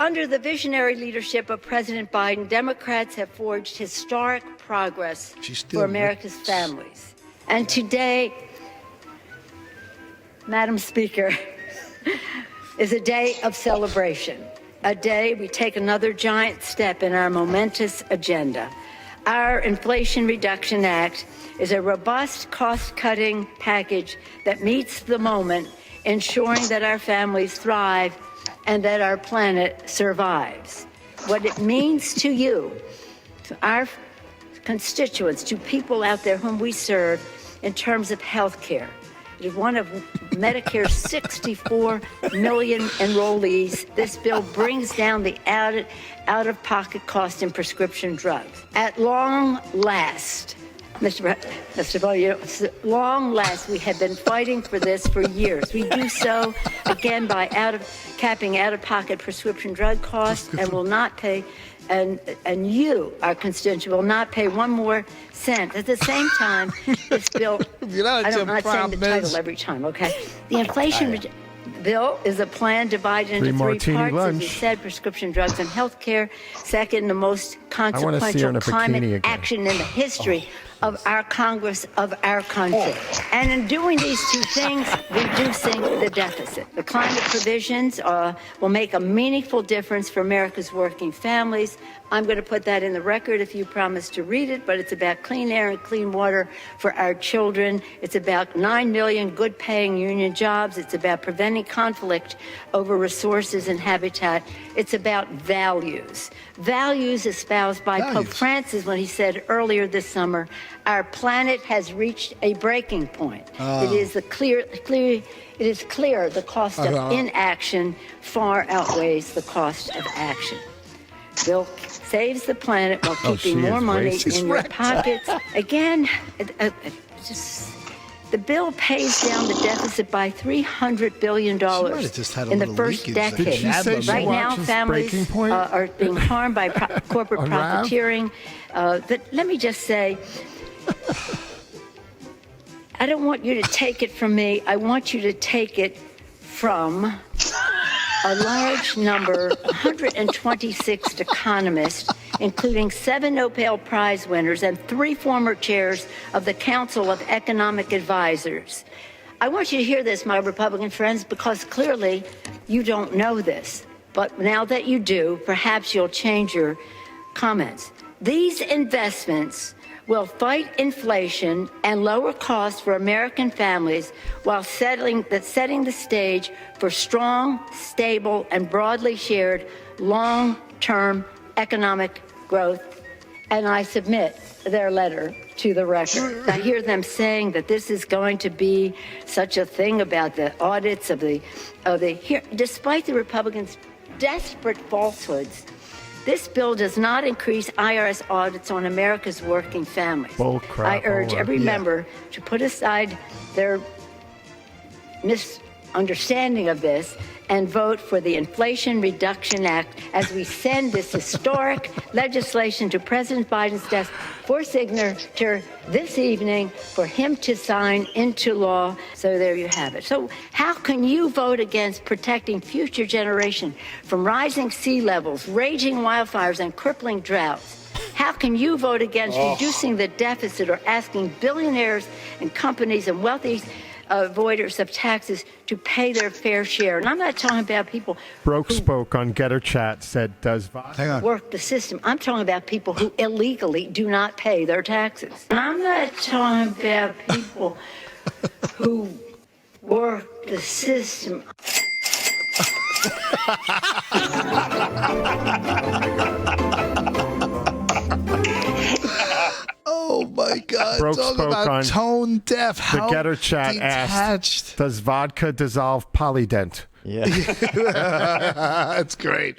Under the visionary leadership of President Biden, Democrats have forged historic progress for America's families. And today, Madam Speaker, is a day of celebration, a day we take another giant step in our momentous agenda. Our Inflation Reduction Act is a robust cost-cutting package that meets the moment, ensuring that our families thrive and that our planet survives. What it means to you, to our constituents, to people out there whom we serve in terms of health care. It is one of Medicare's 64 million enrollees. This bill brings down the out-of-pocket cost in prescription drugs. At long last, Mr. Bowyer, long last, we have been fighting for this for years. We do so, again, by capping out-of-pocket prescription drug costs and will not pay, and you, our constituents, will not pay one more cent. At the same time, this bill, I'm not saying the title every time, okay? The inflation bill is a plan divided into three parts. As you said, prescription drugs and health care. Second, the most consequential climate action in the history of our Congress, of our country. And in doing these two things, reducing the deficit. The climate provisions will make a meaningful difference for America's working families. I'm going to put that in the record if you promise to read it, but it's about clean air and clean water for our children. It's about 9 million good-paying union jobs. It's about preventing conflict over resources and habitat. It's about values. Values espoused by Pope Francis when he said earlier this summer, our planet has reached a breaking point. It is clear the cost of inaction far outweihes the cost of action. Bill saves the planet while keeping more money in your pockets. Again, the bill pays down the deficit by $300 billion in the first decade. Right now, families are being harmed by corporate profiteering. Let me just say, I don't want you to take it from me. I want you to take it from a large number, 126 economists, including 7 Nobel Prize winners and 3 former chairs of the Council of Economic Advisors. I want you to hear this, my Republican friends, because clearly you don't know this. But now that you do, perhaps you'll change your comments. These investments will fight inflation and lower costs for American families while setting the stage for strong, stable, and broadly shared long-term economic growth. And I submit their letter to the record. I hear them saying that this is going to be such a thing about the audits despite the Republicans' desperate falsehoods. This bill does not increase IRS audits on America's working families. I urge every member to put aside their misunderstanding of this and vote for the Inflation Reduction Act as we send this historic legislation to President Biden's desk for signature this evening for him to sign into law. So there you have it. So how can you vote against protecting future generations from rising sea levels, raging wildfires, and crippling droughts? How can you vote against reducing the deficit or asking billionaires and companies and wealthy avoiders of taxes to pay their fair share? And I'm not talking about people Broke spoke on Getter Chat, said, does work the system. I'm talking about people who illegally do not pay their taxes. And I'm not talking about people who work the system. Oh my God! Broke Talk spoke about on tone deaf. The Getter Chat asked, does vodka dissolve Polydent? Yeah. That's great.